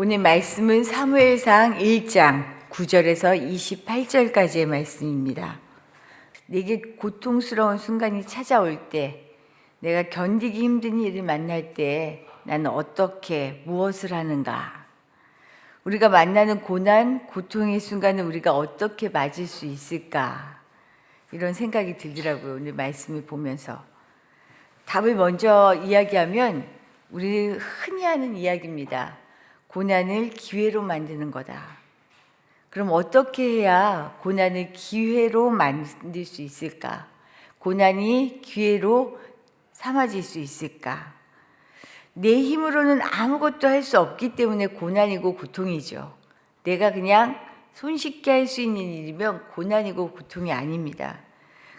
오늘 말씀은 사무엘상 1장 9절에서 28절까지의 말씀입니다. 내게 고통스러운 순간이 찾아올 때, 내가 견디기 힘든 일을 만날 때 나는 어떻게 무엇을 하는가? 우리가 만나는 고난, 고통의 순간을 우리가 어떻게 맞을 수 있을까? 이런 생각이 들더라고요. 오늘 말씀을 보면서. 답을 먼저 이야기하면 우리 흔히 하는 이야기입니다. 고난을 기회로 만드는 거다. 그럼 어떻게 해야 고난을 기회로 만들 수 있을까? 고난이 기회로 삼아질 수 있을까? 내 힘으로는 아무것도 할 수 없기 때문에 고난이고 고통이죠. 내가 그냥 손쉽게 할 수 있는 일이면 고난이고 고통이 아닙니다.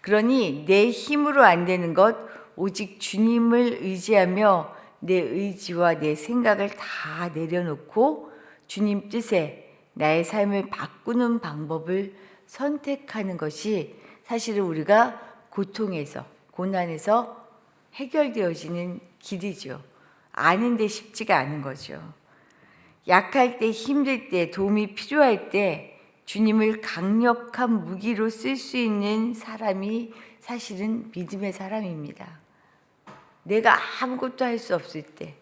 그러니 내 힘으로 안 되는 것, 오직 주님을 의지하며 내 의지와 내 생각을 다 내려놓고 주님 뜻에 나의 삶을 바꾸는 방법을 선택하는 것이 사실은 우리가 고통에서, 고난에서 해결되어지는 길이죠. 아는데 쉽지가 않은 거죠. 약할 때, 힘들 때, 도움이 필요할 때 주님을 강력한 무기로 쓸 수 있는 사람이 사실은 믿음의 사람입니다. 내가 아무것도 할 수 없을 때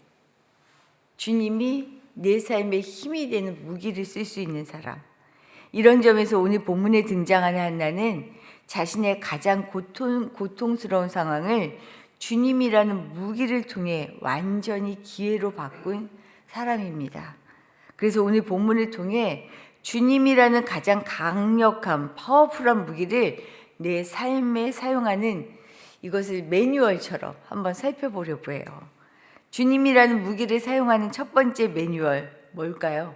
주님이 내 삶에 힘이 되는 무기를 쓸 수 있는 사람. 이런 점에서 오늘 본문에 등장하는 한나는 자신의 가장 고통스러운 상황을 주님이라는 무기를 통해 완전히 기회로 바꾼 사람입니다. 그래서 오늘 본문을 통해 주님이라는 가장 강력한 파워풀한 무기를 내 삶에 사용하는 이것을 매뉴얼처럼 한번 살펴보려고 해요. 주님이라는 무기를 사용하는 첫 번째 매뉴얼 뭘까요?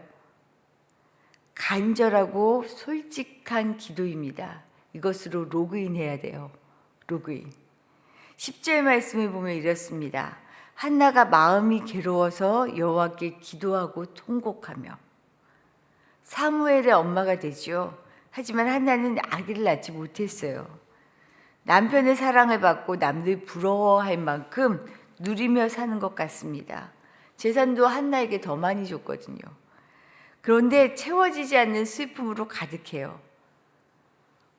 간절하고 솔직한 기도입니다. 이것으로 로그인해야 돼요. 로그인. 10절 말씀을 보면 이렇습니다. 한나가 마음이 괴로워서 여호와께 기도하고 통곡하며. 사무엘의 엄마가 되죠. 하지만 한나는 아기를 낳지 못했어요. 남편의 사랑을 받고 남들 부러워할 만큼 누리며 사는 것 같습니다. 재산도 한나에게 더 많이 줬거든요. 그런데 채워지지 않는 슬픔으로 가득해요.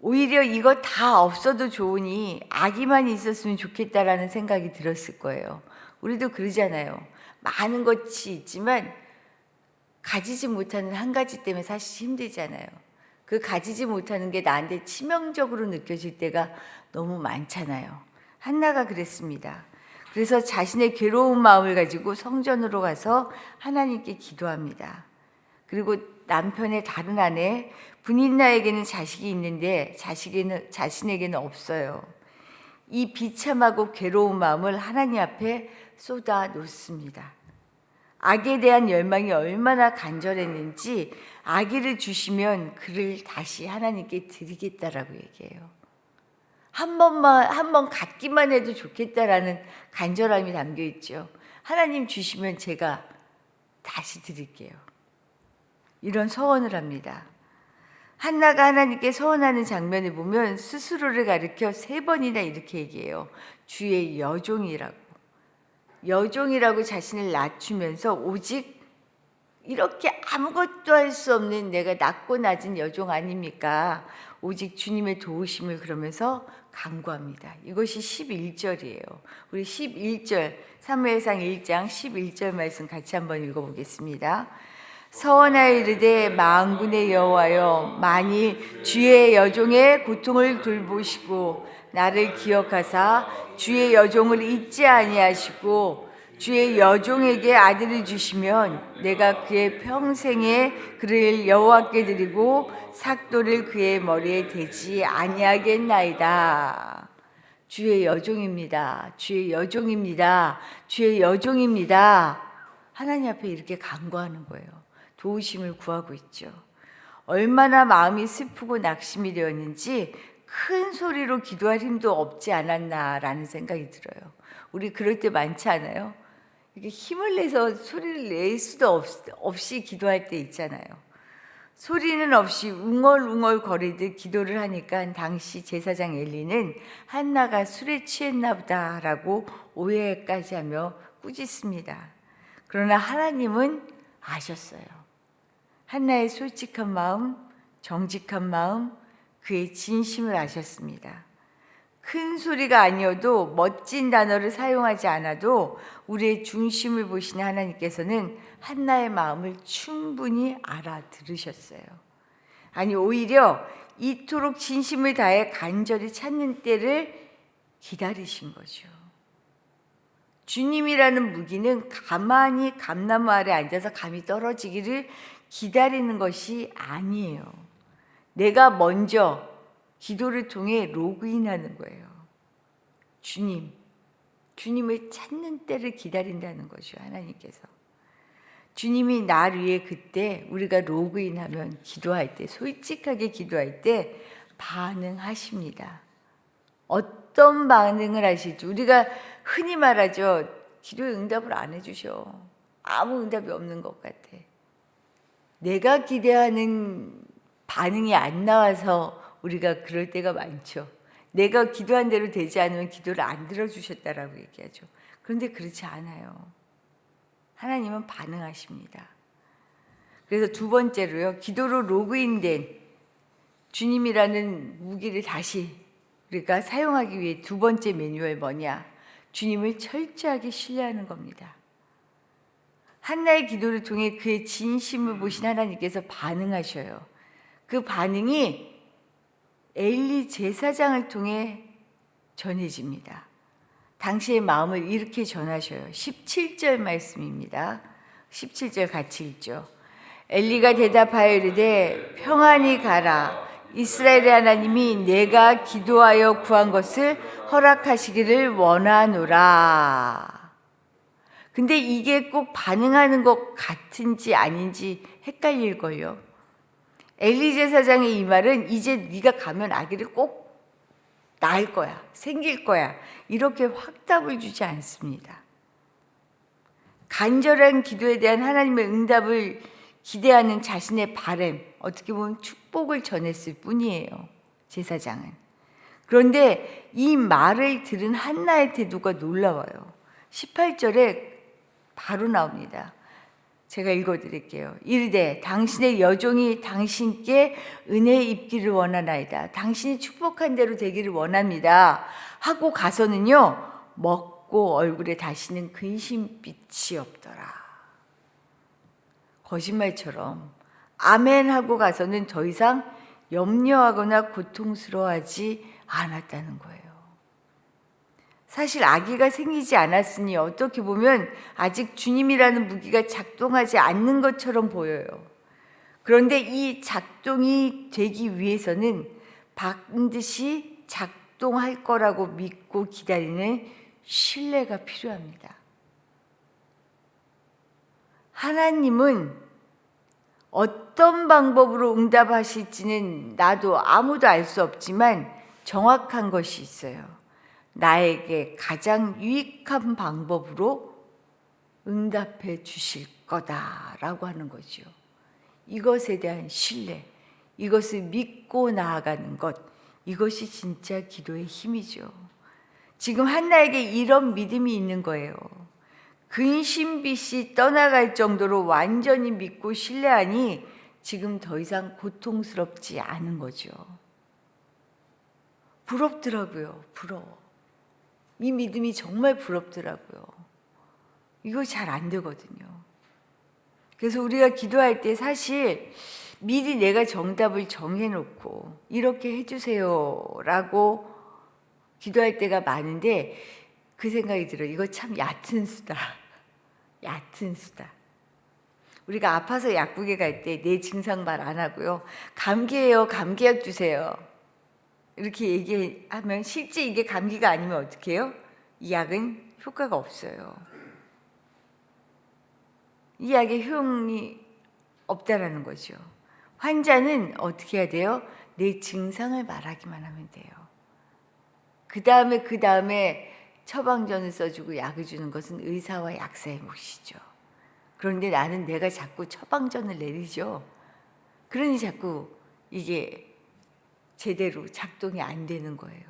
오히려 이거 다 없어도 좋으니 아기만 있었으면 좋겠다라는 생각이 들었을 거예요. 우리도 그러잖아요. 많은 것이 있지만 가지지 못하는 한 가지 때문에 사실 힘들잖아요. 그 가지지 못하는 게 나한테 치명적으로 느껴질 때가 너무 많잖아요. 한나가 그랬습니다. 그래서 자신의 괴로운 마음을 가지고 성전으로 가서 하나님께 기도합니다. 그리고 남편의 다른 아내 분인나에게는 자식이 있는데 자신에게는 없어요. 이 비참하고 괴로운 마음을 하나님 앞에 쏟아 놓습니다. 아기에 대한 열망이 얼마나 간절했는지 아기를 주시면 그를 다시 하나님께 드리겠다라고 얘기해요. 한 번 갖기만 해도 좋겠다라는 간절함이 담겨 있죠. 하나님 주시면 제가 다시 드릴게요. 이런 서원을 합니다. 한나가 하나님께 서원하는 장면을 보면 스스로를 가리켜 3번이나 이렇게 얘기해요. 주의 여종이라고. 여종이라고 자신을 낮추면서 오직 이렇게 아무것도 할 수 없는 내가 낮고 낮은 여종 아닙니까? 오직 주님의 도우심을 그러면서 간구합니다. 이것이 11절이에요. 우리 11절 사무엘상 1장 11절 말씀 같이 한번 읽어보겠습니다. 서원하여 이르되 만군의 여호와여 만일 주의 여종의 고통을 돌보시고 나를 기억하사 주의 여종을 잊지 아니하시고 주의 여종에게 아들을 주시면 내가 그의 평생에 그를 여호와께 드리고 삭도를 그의 머리에 대지 아니하겠나이다. 주의 여종입니다. 주의 여종입니다. 주의 여종입니다. 하나님 앞에 이렇게 간구하는 거예요. 도우심을 구하고 있죠. 얼마나 마음이 슬프고 낙심이 되었는지 큰 소리로 기도할 힘도 없지 않았나라는 생각이 들어요. 우리 그럴 때 많지 않아요? 이게 힘을 내서 소리를 낼 수도 없이 기도할 때 있잖아요. 소리는 없이 웅얼웅얼 거리듯 기도를 하니까 당시 제사장 엘리는 한나가 술에 취했나 보다라고 오해까지 하며 꾸짖습니다. 그러나 하나님은 아셨어요. 한나의 솔직한 마음, 정직한 마음, 그의 진심을 아셨습니다. 큰 소리가 아니어도 멋진 단어를 사용하지 않아도 우리의 중심을 보시는 하나님께서는 한나의 마음을 충분히 알아들으셨어요. 아니, 오히려 이토록 진심을 다해 간절히 찾는 때를 기다리신 거죠. 주님이라는 무기는 가만히 감나무 아래 앉아서 감이 떨어지기를 기다리는 것이 아니에요. 내가 먼저 기도를 통해 로그인하는 거예요. 주님을 찾는 때를 기다린다는 거죠, 하나님께서. 주님이 날 위해 그때 우리가 로그인하면 기도할 때, 솔직하게 기도할 때 반응하십니다. 어떤 반응을 하실지. 우리가 흔히 말하죠. 기도에 응답을 안 해주셔. 아무 응답이 없는 것 같아. 내가 기대하는 반응이 안 나와서 우리가 그럴 때가 많죠. 내가 기도한 대로 되지 않으면 기도를 안 들어주셨다라고 얘기하죠. 그런데 그렇지 않아요. 하나님은 반응하십니다. 그래서 두 번째로요, 기도로 로그인된 주님이라는 무기를 다시 우리가 사용하기 위해 두 번째 매뉴얼 뭐냐? 주님을 철저하게 신뢰하는 겁니다. 한나의 기도를 통해 그의 진심을 보신 하나님께서 반응하셔요. 그 반응이 엘리 제사장을 통해 전해집니다. 당시의 마음을 이렇게 전하셔요. 17절 말씀입니다. 17절 같이 읽죠. 엘리가 대답하여 이르되 평안히 가라. 이스라엘의 하나님이 내가 기도하여 구한 것을 허락하시기를 원하노라. 근데 이게 꼭 반응하는 것 같은지 아닌지 헷갈릴걸요. 엘리 제사장의 이 말은 이제 네가 가면 아기를 꼭 낳을 거야, 생길 거야, 이렇게 확답을 주지 않습니다. 간절한 기도에 대한 하나님의 응답을 기대하는 자신의 바람, 어떻게 보면 축복을 전했을 뿐이에요, 제사장은. 그런데 이 말을 들은 한나의 태도가 놀라워요. 18절에 바로 나옵니다. 제가 읽어드릴게요. 이르되 당신의 여종이 당신께 은혜 입기를 원하나이다. 당신이 축복한 대로 되기를 원합니다. 하고 가서는요, 먹고 얼굴에 다시는 근심빛이 없더라. 거짓말처럼 아멘 하고 가서는 더 이상 염려하거나 고통스러워하지 않았다는 거예요. 사실 아기가 생기지 않았으니 어떻게 보면 아직 주님이라는 무기가 작동하지 않는 것처럼 보여요. 그런데 이 작동이 되기 위해서는 반드시 작동할 거라고 믿고 기다리는 신뢰가 필요합니다. 하나님은 어떤 방법으로 응답하실지는 나도 아무도 알 수 없지만 정확한 것이 있어요. 나에게 가장 유익한 방법으로 응답해 주실 거다라고 하는 거죠. 이것에 대한 신뢰, 이것을 믿고 나아가는 것, 이것이 진짜 기도의 힘이죠. 지금 한나에게 이런 믿음이 있는 거예요. 근심빛이 떠나갈 정도로 완전히 믿고 신뢰하니 지금 더 이상 고통스럽지 않은 거죠. 부럽더라고요. 부러워. 이 믿음이 정말 부럽더라고요. 이거 잘 안 되거든요. 그래서 우리가 기도할 때 사실 미리 내가 정답을 정해놓고 이렇게 해주세요 라고 기도할 때가 많은데 그 생각이 들어요. 이거 참 얕은 수다. 얕은 수다. 우리가 아파서 약국에 갈 때 내 증상 말 안 하고요. 감기예요. 감기약 주세요. 이렇게 얘기하면 실제 이게 감기가 아니면 어떻게 해요? 이 약은 효과가 없어요. 이 약의 효용이 없다라는 거죠. 환자는 어떻게 해야 돼요? 내 증상을 말하기만 하면 돼요. 그 다음에 처방전을 써주고 약을 주는 것은 의사와 약사의 몫이죠. 그런데 나는 내가 자꾸 처방전을 내리죠. 그러니 자꾸 이게 제대로 작동이 안 되는 거예요.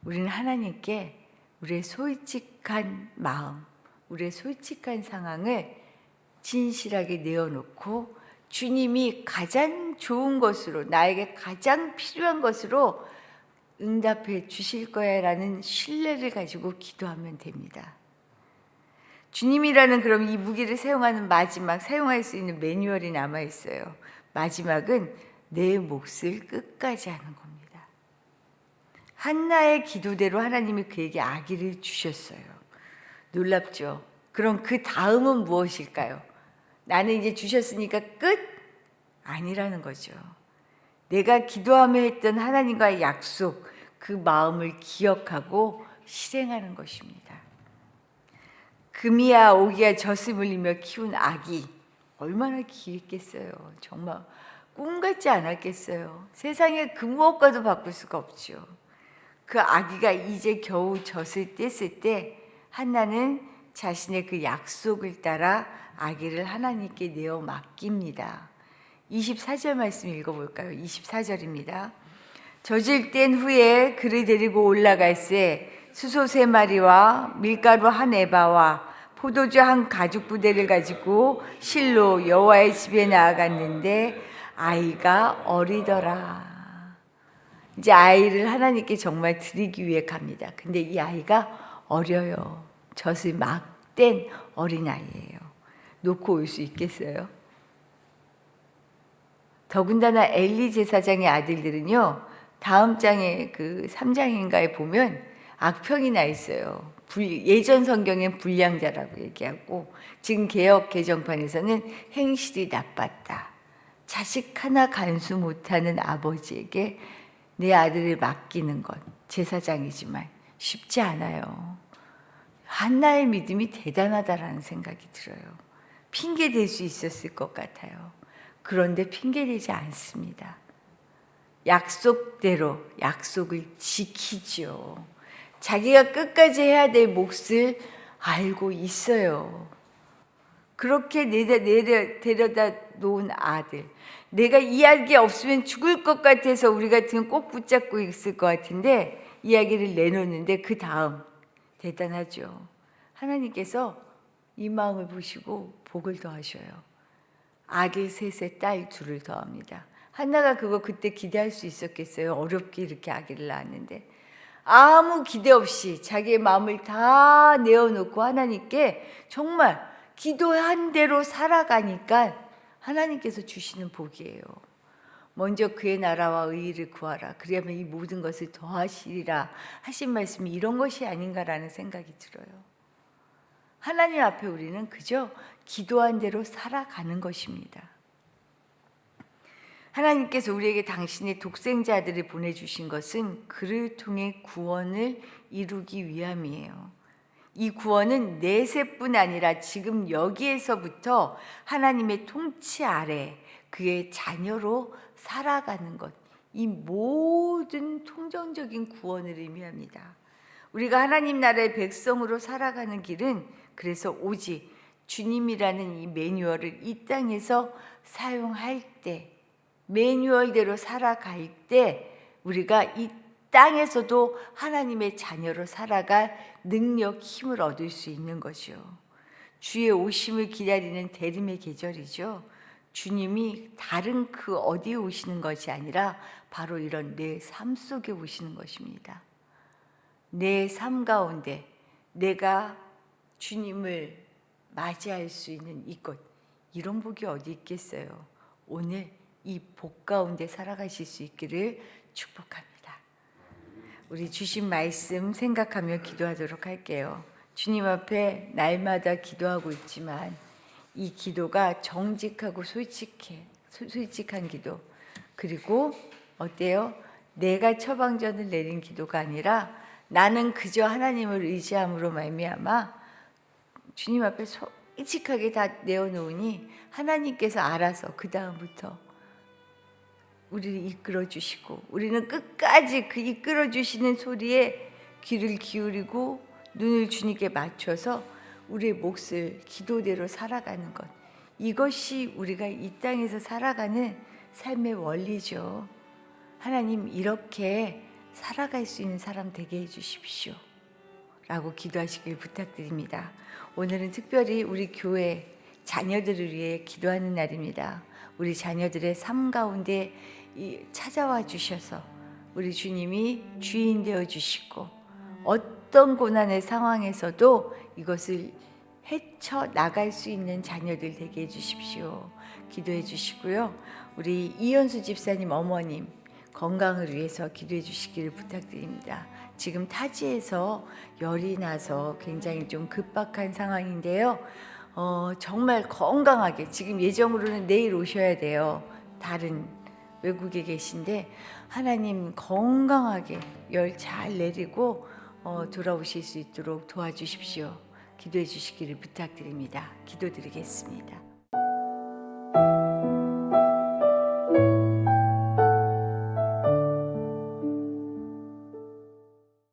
우리는 하나님께 우리의 솔직한 마음, 우리의 솔직한 상황을 진실하게 내어놓고 주님이 가장 좋은 것으로, 나에게 가장 필요한 것으로 응답해 주실 거야 라는 신뢰를 가지고 기도하면 됩니다. 주님이라는 그럼 이 무기를 사용하는 마지막, 사용할 수 있는 매뉴얼이 남아있어요. 마지막은 내 몫을 끝까지 하는 겁니다. 한나의 기도대로 하나님이 그에게 아기를 주셨어요. 놀랍죠? 그럼 그 다음은 무엇일까요? 나는 이제 주셨으니까 끝? 아니라는 거죠. 내가 기도하며 했던 하나님과의 약속, 그 마음을 기억하고 실행하는 것입니다. 금이야 오기야 젖을 물리며 키운 아기, 얼마나 귀했겠어요. 정말 꿈 같지 않았겠어요. 세상에 그 무엇과도 바꿀 수가 없죠. 그 아기가 이제 겨우 젖을 뗐을 때 한나는 자신의 그 약속을 따라 아기를 하나님께 내어 맡깁니다. 24절 말씀 읽어볼까요? 24절입니다. 젖을 뗀 후에 그를 데리고 올라갈새 수소 3마리와 밀가루 1에바와 포도주 1가죽부대를 가지고 실로 여호와의 집에 나아갔는데 아이가 어리더라. 이제 아이를 하나님께 정말 드리기 위해 갑니다. 근데 이 아이가 어려요. 젖을 막 뗀 어린아이예요. 놓고 올 수 있겠어요? 더군다나 엘리 제사장의 아들들은요, 다음 장에 그 3장인가에 보면 악평이 나 있어요. 예전 성경엔 불량자라고 얘기하고 지금 개역 개정판에서는 행실이 나빴다. 자식 하나 간수 못하는 아버지에게 내 아들을 맡기는 것, 제사장이지만 쉽지 않아요. 한나의 믿음이 대단하다라는 생각이 들어요. 핑계 댈 수 있었을 것 같아요. 그런데 핑계 대지 않습니다. 약속대로 약속을 지키죠. 자기가 끝까지 해야 될 몫을 알고 있어요. 그렇게 데려다 놓은 아들, 내가 이 아기 없으면 죽을 것 같아서 우리 같으면 꼭 붙잡고 있을 것 같은데 이야기를 내놓는데 그 다음 대단하죠. 하나님께서 이 마음을 보시고 복을 더하셔요. 아들 3에 딸 2을 더합니다. 한나가 그거 그때 기대할 수 있었겠어요? 어렵게 이렇게 아기를 낳았는데 아무 기대 없이 자기의 마음을 다 내어놓고 하나님께 정말 기도한 대로 살아가니까 하나님께서 주시는 복이에요. 먼저 그의 나라와 의의를 구하라. 그리하면 이 모든 것을 더하시리라 하신 말씀이 이런 것이 아닌가라는 생각이 들어요. 하나님 앞에 우리는 그저 기도한 대로 살아가는 것입니다. 하나님께서 우리에게 당신의 독생자 아들을 보내주신 것은 그를 통해 구원을 이루기 위함이에요. 이 구원은 내세뿐 아니라 지금 여기에서부터 하나님의 통치 아래 그의 자녀로 살아가는 것, 이 모든 통정적인 구원을 의미합니다. 우리가 하나님 나라의 백성으로 살아가는 길은 그래서 오직 주님이라는 이 매뉴얼을 이 땅에서 사용할 때, 매뉴얼대로 살아갈 때 우리가 이 땅에서도 하나님의 자녀로 살아갈 능력, 힘을 얻을 수 있는 거죠. 주의 오심을 기다리는 대림의 계절이죠. 주님이 다른 그 어디에 오시는 것이 아니라 바로 이런 내 삶 속에 오시는 것입니다. 내 삶 가운데 내가 주님을 맞이할 수 있는 이것, 이런 복이 어디 있겠어요? 오늘 이 복 가운데 살아가실 수 있기를 축복합니다. 우리 주신 말씀 생각하며 기도하도록 할게요. 주님 앞에 날마다 기도하고 있지만 이 기도가 정직하고 솔직한 기도, 그리고 어때요? 내가 처방전을 내린 기도가 아니라 나는 그저 하나님을 의지함으로 말미암아 주님 앞에 솔직하게 다 내어놓으니 하나님께서 알아서 그 다음부터 우리를 이끌어 주시고 우리는 끝까지 그 이끌어 주시는 소리에 귀를 기울이고 눈을 주님께 맞춰서 우리의 몫을 기도대로 살아가는 것, 이것이 우리가 이 땅에서 살아가는 삶의 원리죠. 하나님, 이렇게 살아갈 수 있는 사람 되게 해주십시오 라고 기도하시길 부탁드립니다. 오늘은 특별히 우리 교회 자녀들을 위해 기도하는 날입니다. 우리 자녀들의 삶 가운데 찾아와 주셔서 우리 주님이 주인 되어 주시고 어떤 고난의 상황에서도 이것을 헤쳐 나갈 수 있는 자녀들 되게 해주십시오. 기도해 주시고요. 우리 이현수 집사님 어머님 건강을 위해서 기도해 주시기를 부탁드립니다. 지금 타지에서 열이 나서 굉장히 좀 급박한 상황인데요. 정말 건강하게 지금 예정으로는 내일 오셔야 돼요. 다른 외국에 계신데 하나님 건강하게 열 잘 내리고 돌아오실 수 있도록 도와주십시오. 기도해 주시기를 부탁드립니다. 기도드리겠습니다.